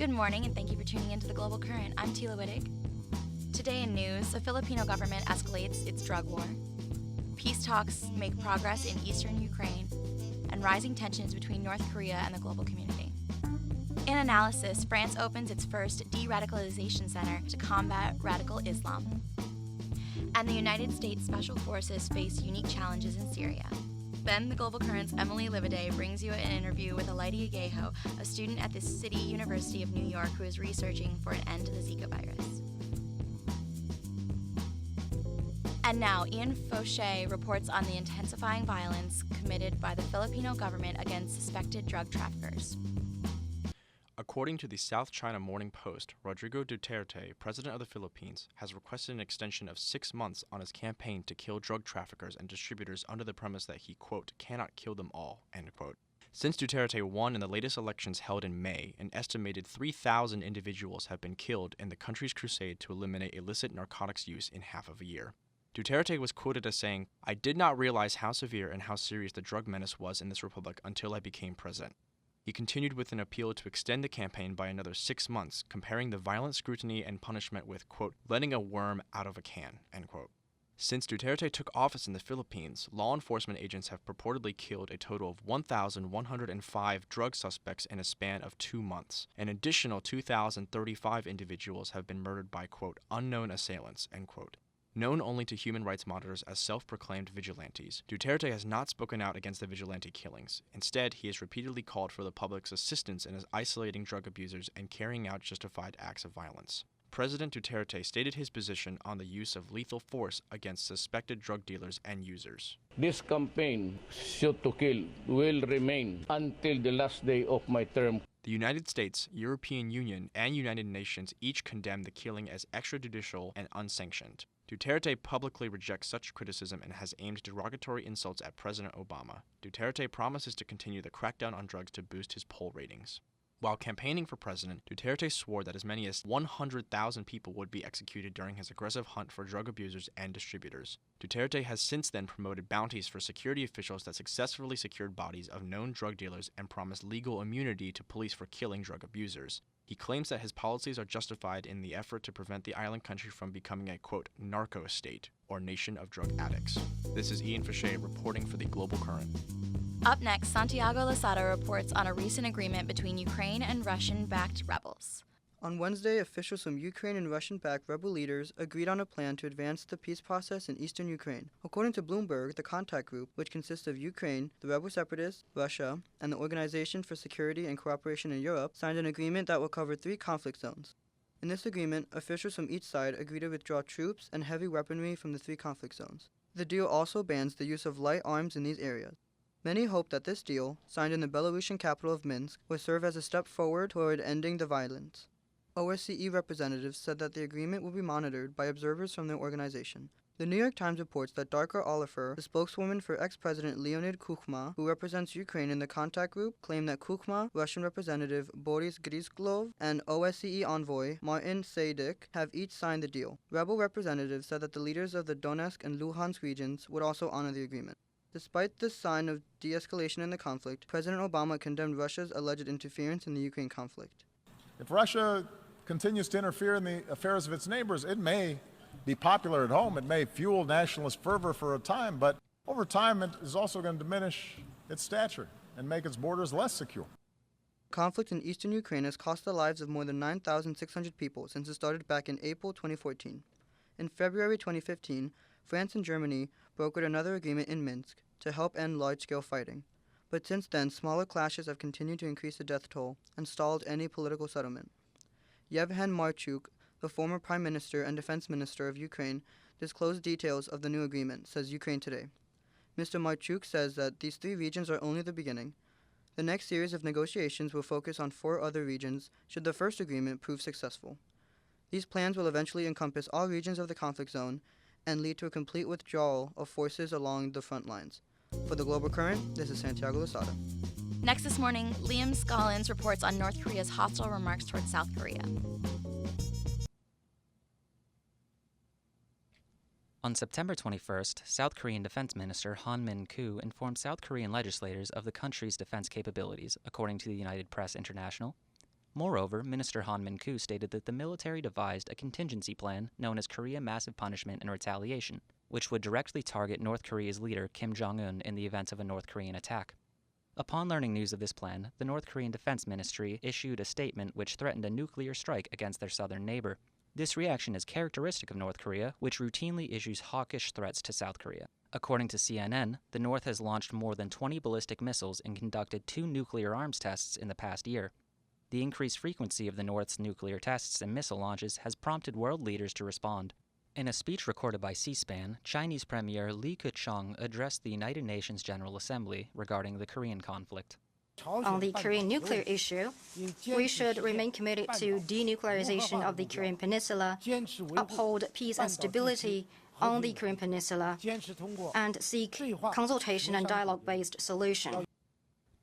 Good morning, and thank you for tuning into the Global Current. I'm Tila Wittig. Today in news, the Filipino government escalates its drug war. Peace talks make progress in eastern Ukraine, and rising tensions between North Korea and the global community. In analysis, France opens its first Deradicalization Center to combat radical Islam. And the United States Special Forces face unique challenges in Syria. Then, the Global Current's Emily Livaday brings you an interview with Ality Aghedo, a student at the City University of New York who is researching for an end to the Zika virus. And now, Ian Fauché reports on the intensifying violence committed by the Filipino government against suspected drug traffickers. According to the South China Morning Post, Rodrigo Duterte, president of the Philippines, has requested an extension of 6 months on his campaign to kill drug traffickers and distributors under the premise that he, quote, cannot kill them all, end quote. Since Duterte won in the latest elections held in May, an estimated 3,000 individuals have been killed in the country's crusade to eliminate illicit narcotics use in half of a year. Duterte was quoted as saying, "I did not realize how severe and how serious the drug menace was in this republic until I became president." He continued with an appeal to extend the campaign by another 6 months, comparing the violent scrutiny and punishment with, quote, letting a worm out of a can, end quote. Since Duterte took office in the Philippines, law enforcement agents have purportedly killed a total of 1,105 drug suspects in a span of 2 months. An additional 2,035 individuals have been murdered by, quote, unknown assailants, end quote. Known only to human rights monitors as self-proclaimed vigilantes, Duterte has not spoken out against the vigilante killings. Instead, he has repeatedly called for the public's assistance in isolating drug abusers and carrying out justified acts of violence. President Duterte stated his position on the use of lethal force against suspected drug dealers and users. This campaign, Shoot to Kill, will remain until the last day of my term. The United States, European Union, and United Nations each condemn the killing as extrajudicial and unsanctioned. Duterte publicly rejects such criticism and has aimed derogatory insults at President Obama. Duterte promises to continue the crackdown on drugs to boost his poll ratings. While campaigning for president, Duterte swore that as many as 100,000 people would be executed during his aggressive hunt for drug abusers and distributors. Duterte has since then promoted bounties for security officials that successfully secured bodies of known drug dealers and promised legal immunity to police for killing drug abusers. He claims that his policies are justified in the effort to prevent the island country from becoming a, quote, narco state, or nation of drug addicts. This is Ian Fauché reporting for the Global Current. Up next, Santiago Losada reports on a recent agreement between Ukraine and Russian-backed rebels. On Wednesday, officials from Ukraine and Russian-backed rebel leaders agreed on a plan to advance the peace process in eastern Ukraine. According to Bloomberg, the contact group, which consists of Ukraine, the rebel separatists, Russia, and the Organization for Security and Cooperation in Europe, signed an agreement that will cover 3 conflict zones. In this agreement, officials from each side agreed to withdraw troops and heavy weaponry from the 3 conflict zones. The deal also bans the use of light arms in these areas. Many hope that this deal, signed in the Belarusian capital of Minsk, will serve as a step forward toward ending the violence. OSCE representatives said that the agreement will be monitored by observers from their organization. The New York Times reports that Darka Oliver, the spokeswoman for ex-President Leonid Kuchma, who represents Ukraine in the contact group, claimed that Kuchma, Russian Representative Boris Gryzlov, and OSCE envoy Martin Seydic have each signed the deal. Rebel representatives said that the leaders of the Donetsk and Luhansk regions would also honor the agreement. Despite this sign of de-escalation in the conflict, President Obama condemned Russia's alleged interference in the Ukraine conflict. If Russia continues to interfere in the affairs of its neighbors, it may be popular at home, it may fuel nationalist fervor for a time, but over time it is also going to diminish its stature and make its borders less secure. Conflict in eastern Ukraine has cost the lives of more than 9,600 people since it started back in April 2014. In February 2015, France and Germany brokered another agreement in Minsk to help end large-scale fighting. But since then, smaller clashes have continued to increase the death toll and stalled any political settlement. Yevhen Marchuk, the former Prime Minister and Defense Minister of Ukraine, disclosed details of the new agreement, says Ukraine Today. Mr. Marchuk says that these 3 regions are only the beginning. The next series of negotiations will focus on 4 other regions should the first agreement prove successful. These plans will eventually encompass all regions of the conflict zone and lead to a complete withdrawal of forces along the front lines. For the Global Current, this is Santiago Losada. Next this morning, Liam Scollins reports on North Korea's hostile remarks towards South Korea. On September 21st, South Korean Defense Minister Han Min-koo informed South Korean legislators of the country's defense capabilities, according to the United Press International. Moreover, Minister Han Min-koo stated that the military devised a contingency plan known as Korea Massive Punishment and Retaliation, which would directly target North Korea's leader Kim Jong-un in the event of a North Korean attack. Upon learning news of this plan, the North Korean Defense Ministry issued a statement which threatened a nuclear strike against their southern neighbor. This reaction is characteristic of North Korea, which routinely issues hawkish threats to South Korea. According to CNN, the North has launched more than 20 ballistic missiles and conducted 2 nuclear arms tests in the past year. The increased frequency of the North's nuclear tests and missile launches has prompted world leaders to respond. In a speech recorded by C-SPAN, Chinese Premier Li Keqiang addressed the United Nations General Assembly regarding the Korean conflict. On the Korean nuclear issue, we should remain committed to denuclearization of the Korean Peninsula, uphold peace and stability on the Korean Peninsula, and seek consultation and dialogue-based solution.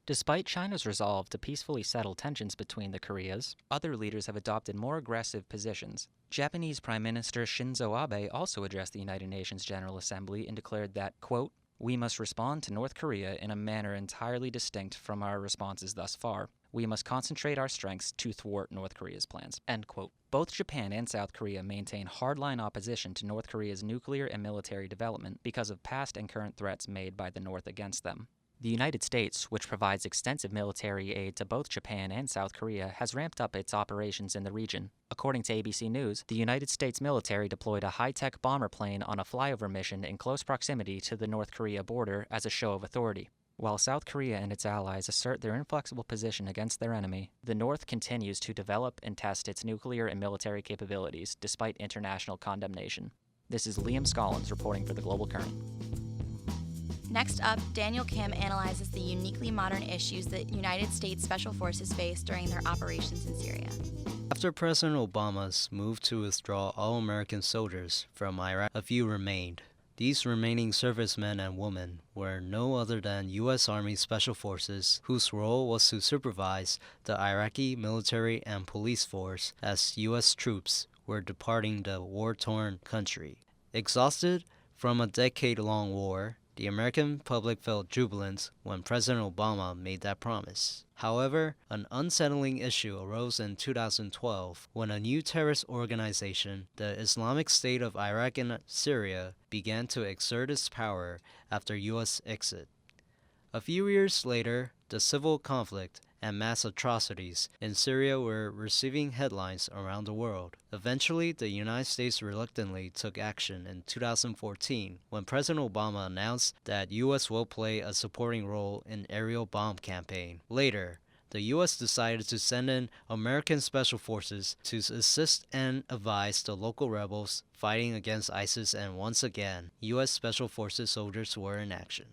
Despite China's resolve to peacefully settle tensions between the Koreas, other leaders have adopted more aggressive positions. Japanese Prime Minister Shinzo Abe also addressed the United Nations General Assembly and declared that, quote, "We must respond to North Korea in a manner entirely distinct from our responses thus far. We must concentrate our strengths to thwart North Korea's plans." End quote. Both Japan and South Korea maintain hardline opposition to North Korea's nuclear and military development because of past and current threats made by the North against them. The United States, which provides extensive military aid to both Japan and South Korea, has ramped up its operations in the region. According to ABC News, the United States military deployed a high-tech bomber plane on a flyover mission in close proximity to the North Korea border as a show of authority. While South Korea and its allies assert their inflexible position against their enemy, the North continues to develop and test its nuclear and military capabilities despite international condemnation. This is Liam Scollins reporting for The Global Current. Next up, Daniel Kim analyzes the uniquely modern issues that United States Special Forces face during their operations in Syria. After President Obama's move to withdraw all American soldiers from Iraq, a few remained. These remaining servicemen and women were no other than U.S. Army Special Forces, whose role was to supervise the Iraqi military and police force as U.S. troops were departing the war-torn country. Exhausted from a decade-long war, the American public felt jubilant when President Obama made that promise. However, an unsettling issue arose in 2012 when a new terrorist organization, the Islamic State of Iraq and Syria, began to exert its power after U.S. exit. A few years later, the civil conflict and mass atrocities in Syria were receiving headlines around the world. Eventually, the United States reluctantly took action in 2014 when President Obama announced that U.S. will play a supporting role in aerial bomb campaign. Later, the U.S. decided to send in American Special Forces to assist and advise the local rebels fighting against ISIS, and once again, U.S. Special Forces soldiers were in action.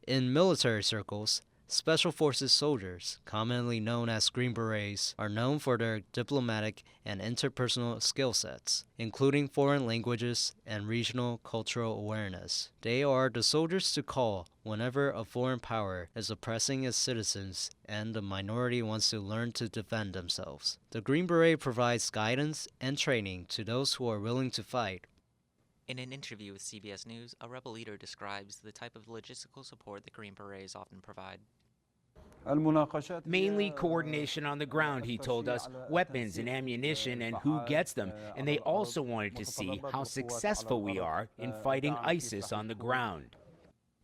In military circles, Special Forces soldiers, commonly known as Green Berets, are known for their diplomatic and interpersonal skill sets, including foreign languages and regional cultural awareness. They are the soldiers to call whenever a foreign power is oppressing its citizens and the minority wants to learn to defend themselves. The Green Beret provides guidance and training to those who are willing to fight. In an interview with CBS News, a rebel leader describes the type of logistical support the Green Berets often provide. Mainly coordination on the ground, he told us, weapons and ammunition and who gets them. And they also wanted to see how successful we are in fighting ISIS on the ground.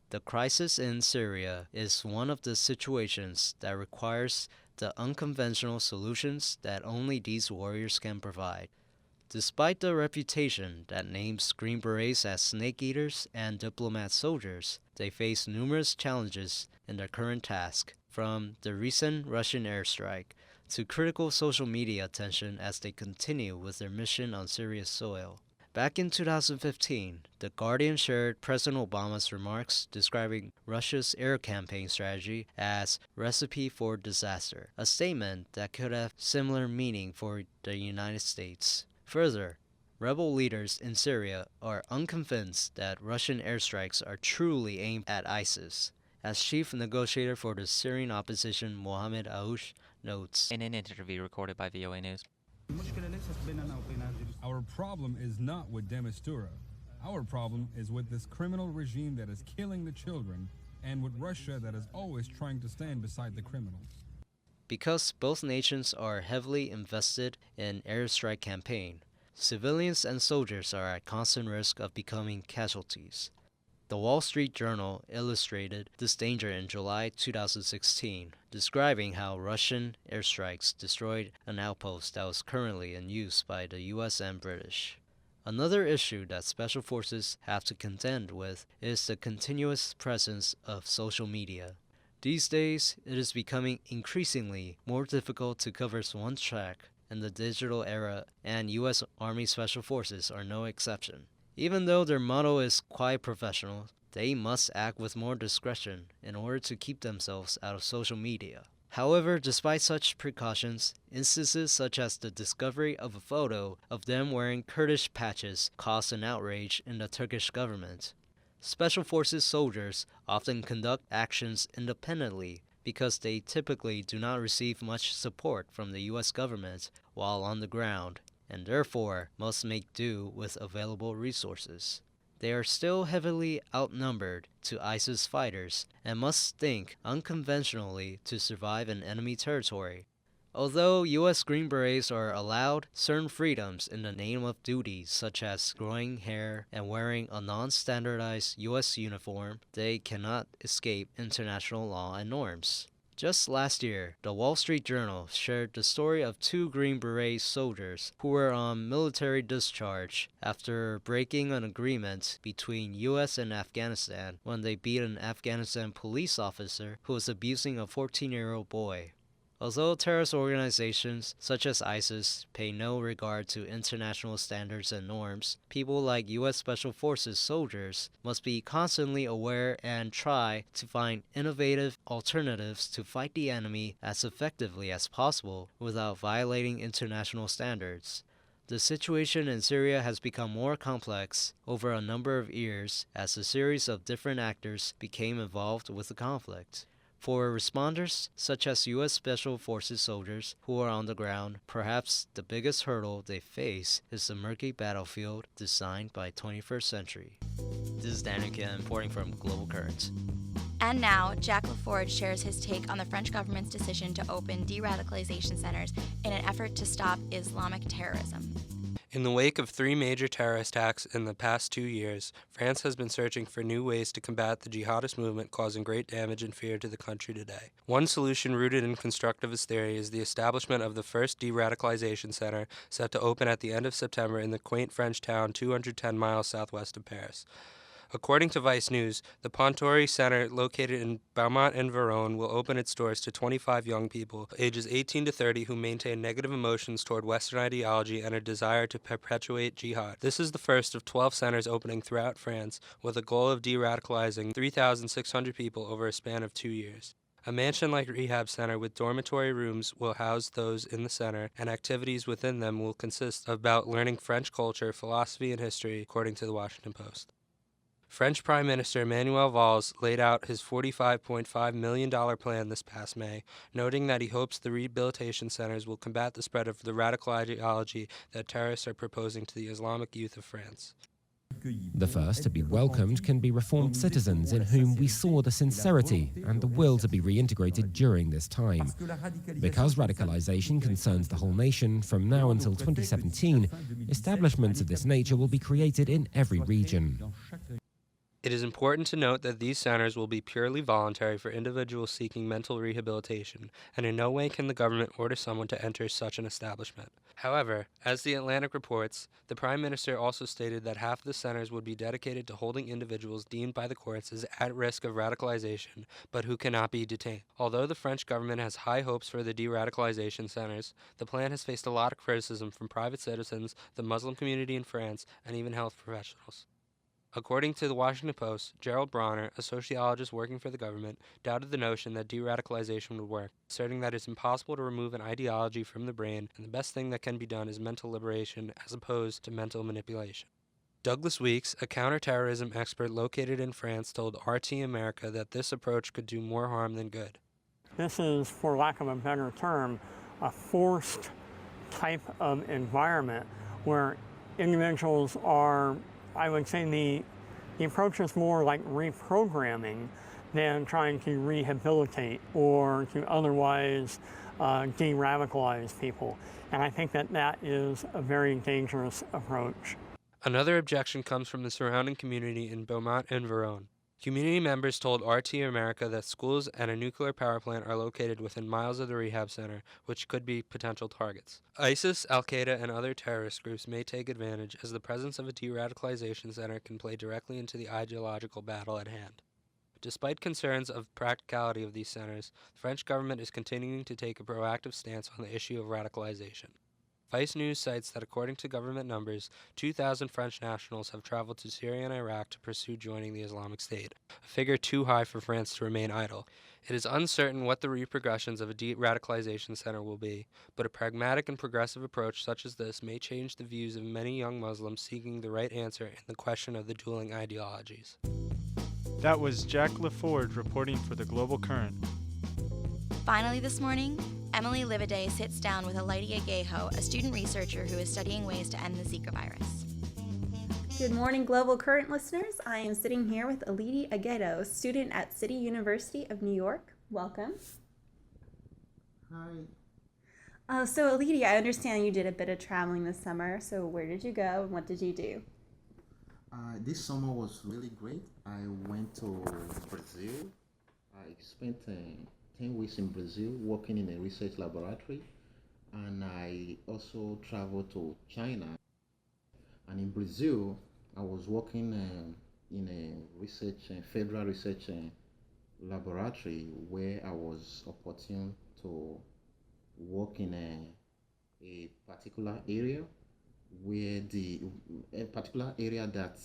The crisis in Syria is one of the situations that requires the unconventional solutions that only these warriors can provide. Despite the reputation that names Green Berets as snake eaters and diplomat soldiers, they face numerous challenges in their current task, from the recent Russian airstrike to critical social media attention as they continue with their mission on Syria's soil. Back in 2015, The Guardian shared President Obama's remarks describing Russia's air campaign strategy as recipe for disaster, a statement that could have similar meaning for the United States. Further, rebel leaders in Syria are unconvinced that Russian airstrikes are truly aimed at ISIS, as chief negotiator for the Syrian opposition Mohammed Aoush notes. In an interview recorded by VOA News. Our problem is not with de Mistura. Our problem is with this criminal regime that is killing the children, and with Russia that is always trying to stand beside the criminals. Because both nations are heavily invested in airstrike campaign, civilians and soldiers are at constant risk of becoming casualties. The Wall Street Journal illustrated this danger in July 2016, describing how Russian airstrikes destroyed an outpost that was currently in use by the US and British. Another issue that special forces have to contend with is the continuous presence of social media. These days, it is becoming increasingly more difficult to cover one's track in the digital era, and US Army Special Forces are no exception. Even though their motto is quite professional, they must act with more discretion in order to keep themselves out of social media. However, despite such precautions, instances such as the discovery of a photo of them wearing Kurdish patches caused an outrage in the Turkish government. Special Forces soldiers often conduct actions independently because they typically do not receive much support from the US government while on the ground, and therefore must make do with available resources. They are still heavily outnumbered to ISIS fighters and must think unconventionally to survive in enemy territory. Although U.S. Green Berets are allowed certain freedoms in the name of duties such as growing hair and wearing a non-standardized U.S. uniform, they cannot escape international law and norms. Just last year, the Wall Street Journal shared the story of two Green Beret soldiers who were on military discharge after breaking an agreement between US and Afghanistan when they beat an Afghanistan police officer who was abusing a 14-year-old boy. Although terrorist organizations such as ISIS pay no regard to international standards and norms, people like U.S. Special Forces soldiers must be constantly aware and try to find innovative alternatives to fight the enemy as effectively as possible without violating international standards. The situation in Syria has become more complex over a number of years as a series of different actors became involved with the conflict. For responders, such as U.S. Special Forces soldiers who are on the ground, perhaps the biggest hurdle they face is the murky battlefield designed by 21st century. This is Daniel Kim reporting from Global Current. And now, Jack LaForge shares his take on the French government's decision to open de-radicalization centers in an effort to stop Islamic terrorism. In the wake of 3 major terrorist attacks in the past 2 years, France has been searching for new ways to combat the jihadist movement causing great damage and fear to the country today. One solution rooted in constructivist theory is the establishment of the first de-radicalization center set to open at the end of September in the quaint French town 210 miles southwest of Paris. According to Vice News, the Pontori Center, located in Beaumont and Verone, will open its doors to 25 young people, ages 18 to 30, who maintain negative emotions toward Western ideology and a desire to perpetuate jihad. This is the first of 12 centers opening throughout France, with a goal of de-radicalizing 3,600 people over a span of 2 years. A mansion-like rehab center with dormitory rooms will house those in the center, and activities within them will consist about learning French culture, philosophy, and history, according to the Washington Post. French Prime Minister Emmanuel Valls laid out his $45.5 million plan this past May, noting that he hopes the rehabilitation centers will combat the spread of the radical ideology that terrorists are proposing to the Islamic youth of France. The first to be welcomed can be reformed citizens in whom we saw the sincerity and the will to be reintegrated during this time. Because radicalization concerns the whole nation, from now until 2017, establishments of this nature will be created in every region. It is important to note that these centers will be purely voluntary for individuals seeking mental rehabilitation, and in no way can the government order someone to enter such an establishment. However, as The Atlantic reports, the Prime Minister also stated that half of the centers would be dedicated to holding individuals deemed by the courts as at risk of radicalization, but who cannot be detained. Although the French government has high hopes for the de-radicalization centers, the plan has faced a lot of criticism from private citizens, the Muslim community in France, and even health professionals. According to the Washington Post, Gerald Bronner, a sociologist working for the government, doubted the notion that de-radicalization would work, asserting that it's impossible to remove an ideology from the brain and the best thing that can be done is mental liberation as opposed to mental manipulation. Douglas Weeks, a counterterrorism expert located in France, told RT America that this approach could do more harm than good. This is, for lack of a better term, a forced type of environment where individuals are, I would say the approach is more like reprogramming than trying to rehabilitate or to otherwise de-radicalize people. And I think that that is a very dangerous approach. Another objection comes from the surrounding community in Beaumont and Verone. Community members told RT America that schools and a nuclear power plant are located within miles of the rehab center, which could be potential targets. ISIS, Al-Qaeda, and other terrorist groups may take advantage, as the presence of a de-radicalization center can play directly into the ideological battle at hand. Despite concerns of practicality of these centers, the French government is continuing to take a proactive stance on the issue of radicalization. Vice News cites that according to government numbers, 2,000 French nationals have traveled to Syria and Iraq to pursue joining the Islamic State, a figure too high for France to remain idle. It is uncertain what the repercussions of a de-radicalization center will be, but a pragmatic and progressive approach such as this may change the views of many young Muslims seeking the right answer in the question of the dueling ideologies. That was Jack LaForge reporting for the Global Current. Finally this morning, Emily Livaday sits down with Ality Aghedo, a student researcher who is studying ways to end the Zika virus. Good morning, Global Current listeners. I am sitting here with Ality Aghedo, a student at City University of New York. Welcome. Hi. So Ality, I understand you did a bit of traveling this summer. So where did you go and what did you do? This summer was really great. I went to Brazil. I spent 10 weeks in Brazil working in a research laboratory, and I also traveled to China. And in Brazil, I was working in a federal research laboratory where I was opportune to work in a particular area where a particular area that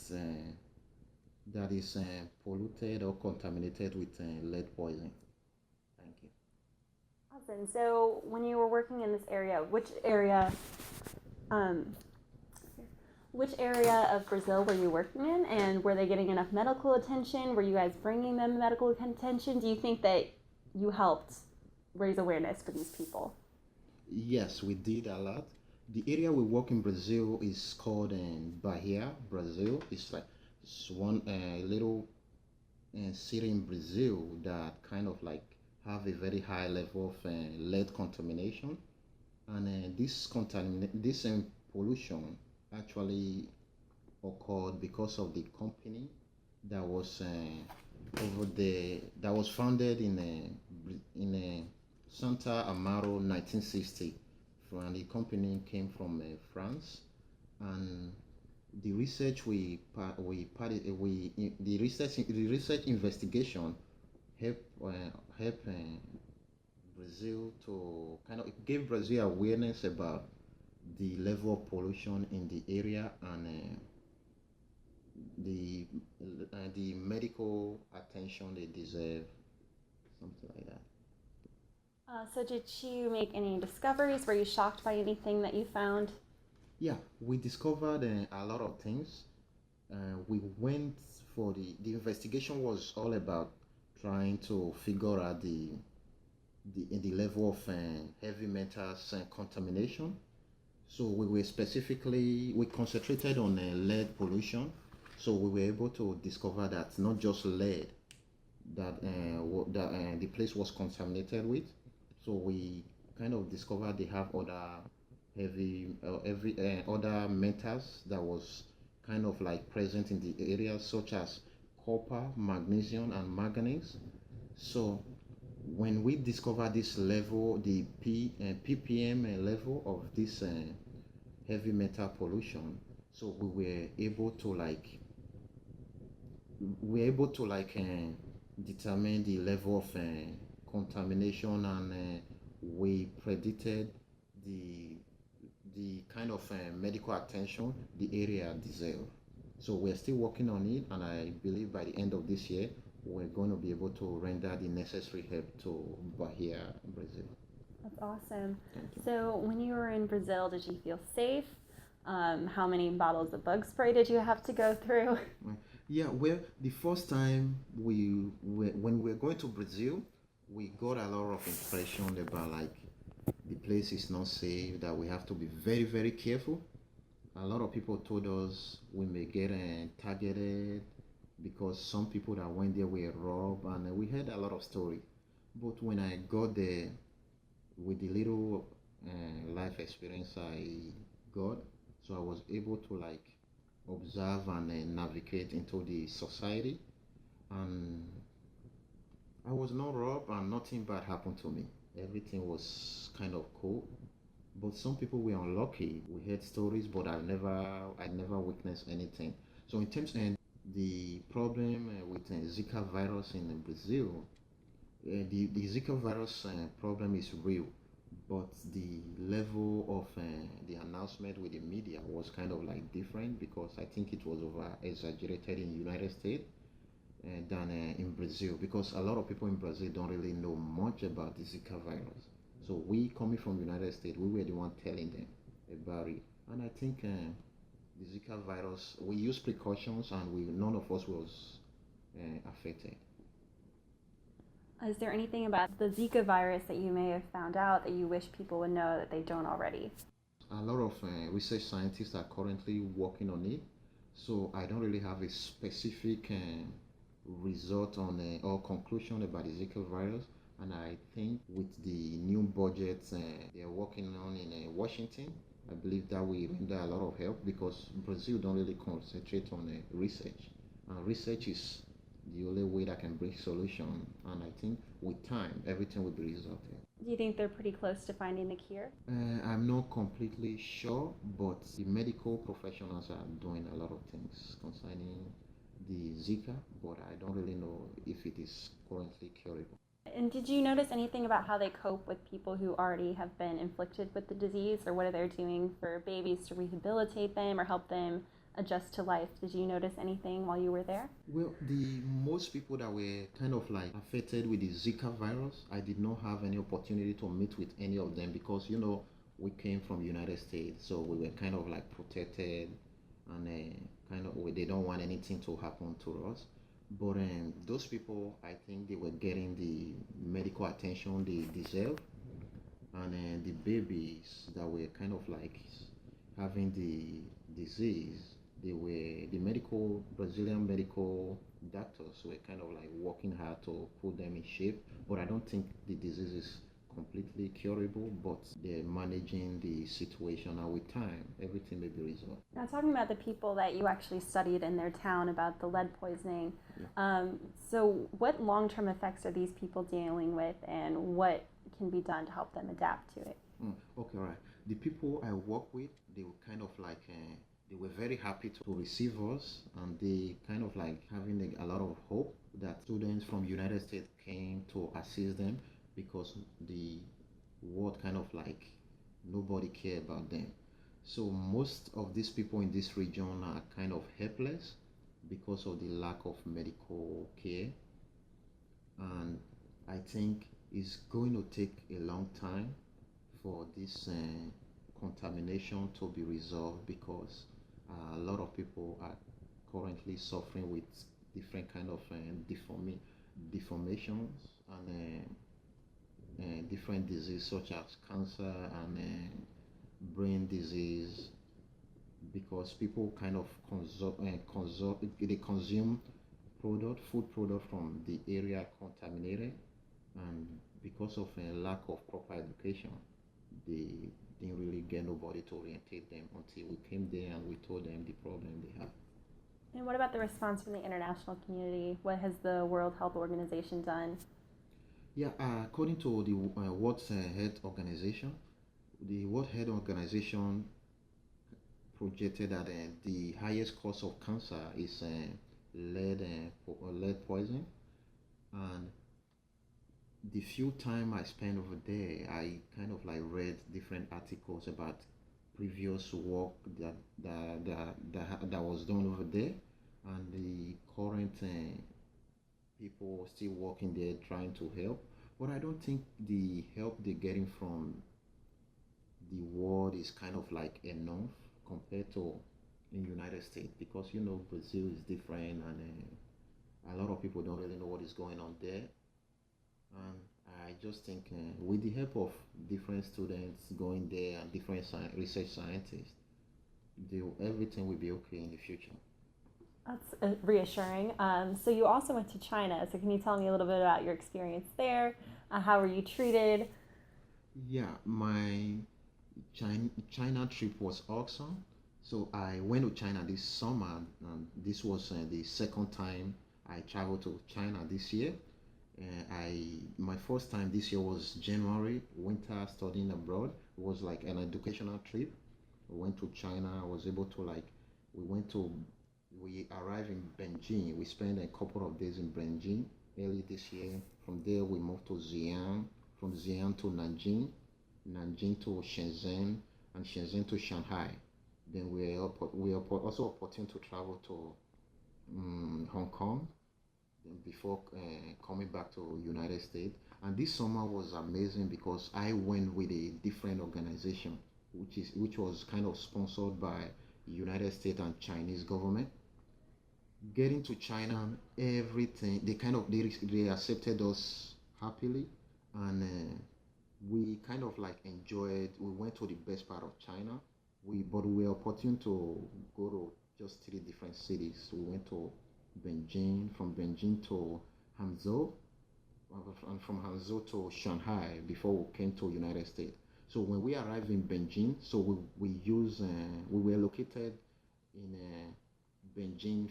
is polluted or contaminated with lead poisoning. Thank you. Awesome. So when you were working in this area, which area of Brazil were you working in, and were they getting enough medical attention? Were you guys bringing them medical attention? Do you think that you helped raise awareness for these people? Yes, we did a lot. The area we work in Brazil is called Bahia, Brazil. It's one little city in Brazil that kind of like have a very high level of lead contamination, and this pollution actually occurred because of the company that was founded in Santa Amaro 1960. And the company came from France, and the research the research investigation helped Brazil to kind of gave Brazil awareness about the level of pollution in the area and the medical attention they deserve, something like that. So did you make any discoveries? Were you shocked by anything that you found? Yeah, we discovered a lot of things. We went for the investigation was all about trying to figure out the level of heavy metals contamination. So we concentrated on lead pollution. So we were able to discover that not just lead that the place was contaminated with. So we kind of discovered they have other other metals that was kind of like present in the area, such as copper, magnesium, and manganese. So when we discovered this level, the ppm level of this heavy metal pollution, so we were able to determine the level of contamination, and we predicted the kind of medical attention the area deserves. So we're still working on it, and I believe by the end of this year we're going to be able to render the necessary help to Bahia, Brazil. That's awesome. So when you were in Brazil, did you feel safe? How many bottles of bug spray did you have to go through? Yeah, well, the first time when we were going to Brazil, we got a lot of impression about the place is not safe, that we have to be very, very careful. A lot of people told us we may get targeted, because some people that went there were robbed, and we heard a lot of story. But when I got there, with the little life experience I got, so I was able to like observe and navigate into the society, and I was not robbed and nothing bad happened to me. Everything was kind of cool. But some people were unlucky. We heard stories, but I never witnessed anything. So in terms of the problem with Zika virus in Brazil, the Zika virus problem is real, but the level of the announcement with the media was kind of like different because I think it was over exaggerated in the United States than in Brazil because a lot of people in Brazil don't really know much about the Zika virus. So we coming from the United States, we were the one telling them about it. And I think the Zika virus, we use precautions and none of us was affected. Is there anything about the Zika virus that you may have found out that you wish people would know that they don't already? A lot of research scientists are currently working on it, so I don't really have a specific result on or conclusion about the Zika virus. And I think with the new budget they're working on in Washington, I believe that will render a lot of help because Brazil don't really concentrate on research. Research is the only way that can bring solution. And I think with time, everything will be resolved. Do you think they're pretty close to finding the cure? I'm not completely sure, but the medical professionals are doing a lot of things concerning the Zika, but I don't really know if it is currently curable. And did you notice anything about how they cope with people who already have been inflicted with the disease, or what are they doing for babies to rehabilitate them or help them adjust to life? Did you notice anything while you were there? Well, the most people that were kind of like affected with the Zika virus, I did not have any opportunity to meet with any of them because, we came from United States, so we were kind of like protected and they don't want anything to happen to us. But those people, I think they were getting the medical attention they deserve. And the babies that were kind of like having the disease, the Brazilian medical doctors were kind of like working hard to put them in shape. But I don't think the disease is completely curable, but they're managing the situation, and with time, everything may be resolved. Now, talking about the people that you actually studied in their town about the lead poisoning, so what long-term effects are these people dealing with, and what can be done to help them adapt to it? Okay, right. The people I work with, they were kind of like, they were very happy to receive us, and they kind of like having a lot of hope that students from United States came to assist them because the world kind of like nobody care about them. So most of these people in this region are kind of helpless because of the lack of medical care. And I think it's going to take a long time for this contamination to be resolved because a lot of people are currently suffering with different kind of deformations and different diseases such as cancer and brain disease because people kind of consume food product from the area contaminated, and because of a lack of proper education, they didn't really get nobody to orientate them until we came there and we told them the problem they have. And what about the response from the international community? What has the World Health Organization done? Yeah, according to the World Health Organization, the World Health Organization projected that the highest cause of cancer is lead poisoning, and the few time I spent over there, I kind of like read different articles about previous work that was done over there, and the current people still working there trying to help. But I don't think the help they're getting from the world is kind of like enough compared to in United States because Brazil is different and a lot of people don't really know what is going on there. And I just think with the help of different students going there and different research scientists, everything will be okay in the future. That's reassuring. So you also went to China. So can you tell me a little bit about your experience there? How were you treated? Yeah, my China trip was awesome. So I went to China this summer, and this was the second time I traveled to China this year. My first time this year was January, winter studying abroad. It was like an educational trip. We went to China. I was able to we went to, we arrived in Beijing. We spent a couple of days in Beijing early this year. From there, we moved to Xi'an. From Xi'an to Nanjing, Nanjing to Shenzhen, and Shenzhen to Shanghai. Then we are also opportunity to travel to Hong Kong before coming back to United States. And this summer was amazing because I went with a different organization, which was kind of sponsored by United States and Chinese government. Getting to China, everything they accepted us happily, and we kind of enjoyed. We went to the best part of China. We were opportune to go to just three different cities. We went to Beijing, from Beijing to Hangzhou, and from Hangzhou to Shanghai before we came to United States. So when we arrived in Beijing, so we were located in Beijing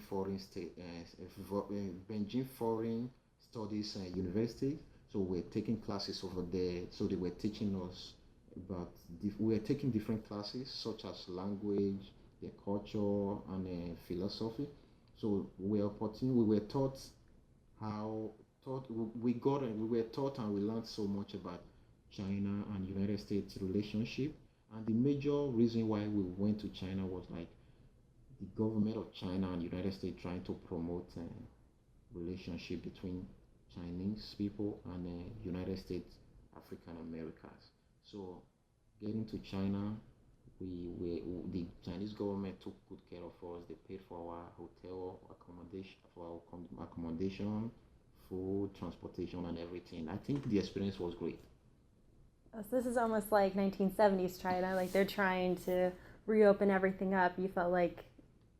Beijing Foreign Studies University. So we're taking classes over there. So they were teaching us about we were taking different classes such as language, their culture, and philosophy. So we were taught how taught we were taught and we learned so much about China and United States relationship. And the major reason why we went to China was the government of China and United States trying to promote relationship between Chinese people and United States African Americans. So getting to China, the Chinese government took good care of us. They paid for our hotel accommodation, food, transportation, and everything. I think the experience was great. So this is almost like 1970s China. Like they're trying to reopen everything up. You felt like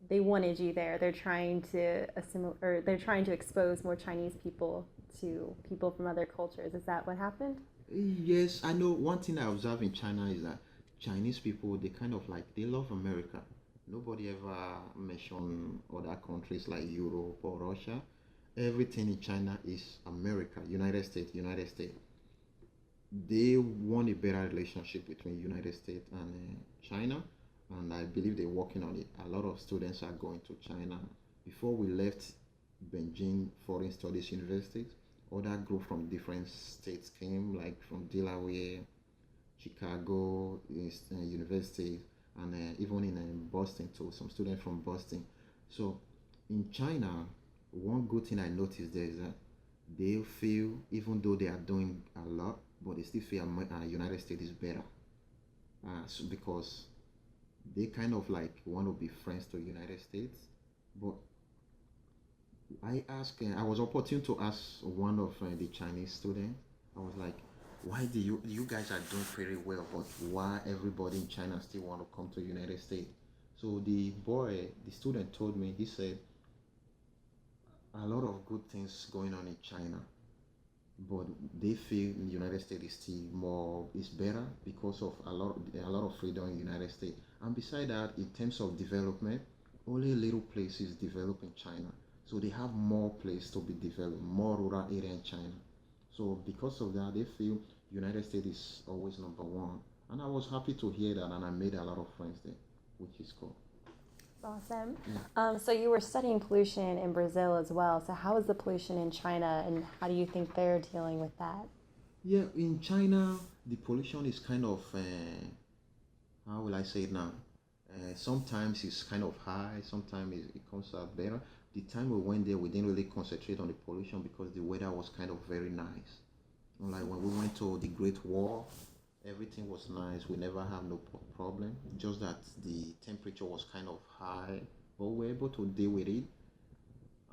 they wanted you there. They're trying to assimilate, or they're trying to expose more Chinese people to people from other cultures. Is that what happened? Yes, I know. One thing I observe in China is that Chinese people, they kind of they love America. Nobody ever mention other countries like Europe or Russia. Everything in China is America, United States, United States. They want a better relationship between United States and China, and I believe they're working on it. A lot of students are going to China. Before we left Beijing Foreign Studies University, other group from different states came, like from Delaware, Chicago University, and even in Boston too. Some students from Boston. So in China, one good thing I noticed there is that they feel, even though they are doing a lot, but they still feel United States is better. So because they kind of want to be friends to United States. But I was opportune to ask one of the Chinese students. I was like, why do you guys are doing pretty well, but why everybody in China still want to come to United States? So the student told me, he said, a lot of good things going on in China, but they feel in the United States is better because of a lot of freedom in the United States. And beside that, in terms of development, only little places develop in China. So they have more place to be developed, more rural area in China. So because of that, they feel United States is always number one. And I was happy to hear that, and I made a lot of friends there, which is cool. Awesome. Yeah. So you were studying pollution in Brazil as well. So how is the pollution in China, and how do you think they're dealing with that? Yeah, in China, the pollution is kind of, how will I say it now? Sometimes it's kind of high, sometimes it comes out better. The time we went there, we didn't really concentrate on the pollution because the weather was kind of very nice. Like when we went to the Great Wall, everything was nice. We never had no problem. Just that the temperature was kind of high, but we were able to deal with it.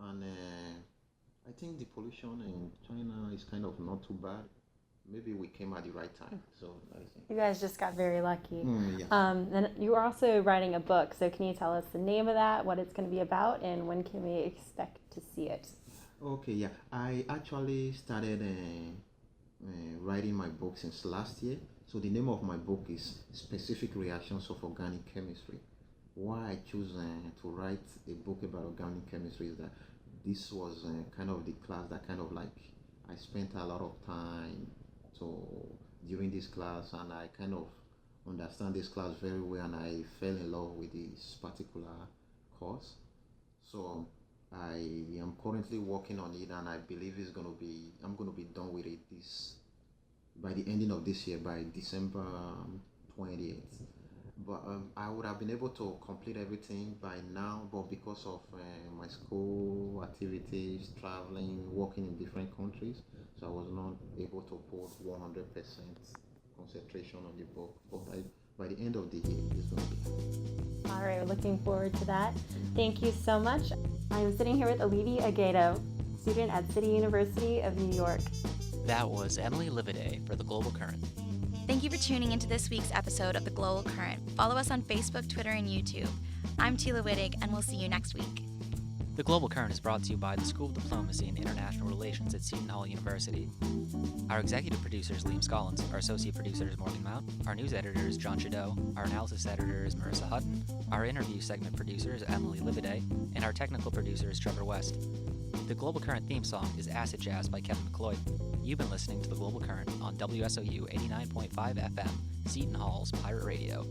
And I think the pollution in China is kind of not too bad. maybe we came at the right time. So that is it. You guys just got very lucky. Yes. And you are also writing a book. So can you tell us the name of that, what it's going to be about, and when can we expect to see it? Okay, yeah. I actually started writing my book since last year. So the name of my book is Specific Reactions of Organic Chemistry. Why I choose to write a book about organic chemistry is that this was kind of the class that kind of like I spent a lot of time during this class, and I kind of understand this class very well, and I fell in love with this particular course. So I am currently working on it, and I believe I'm going to be done with it by the ending of this year, by December 28th. But I would have been able to complete everything by now, but because of my school activities, traveling, working in different countries, so I was not able to put 100% concentration on the book. But by the end of the year, it's going to be done. All right, we're looking forward to that. Thank you so much. I'm sitting here with Ality Aghedo, student at City University of New York. That was Emily Lividay for The Global Current. Thank you for tuning into this week's episode of The Global Current. Follow us on Facebook, Twitter, and YouTube. I'm Tila Wittig, and we'll see you next week. The Global Current is brought to you by the School of Diplomacy and International Relations at Seton Hall University. Our executive producer is Liam Scollins, our associate producer is Morgan Mount, our news editor is John Chadeau, our analysis editor is Marissa Hutton, our interview segment producer is Emily Lividay, and our technical producer is Trevor West. The Global Current theme song is Acid Jazz by Kevin McLeod. You've been listening to The Global Current on WSOU 89.5 FM, Seton Hall's Pirate Radio.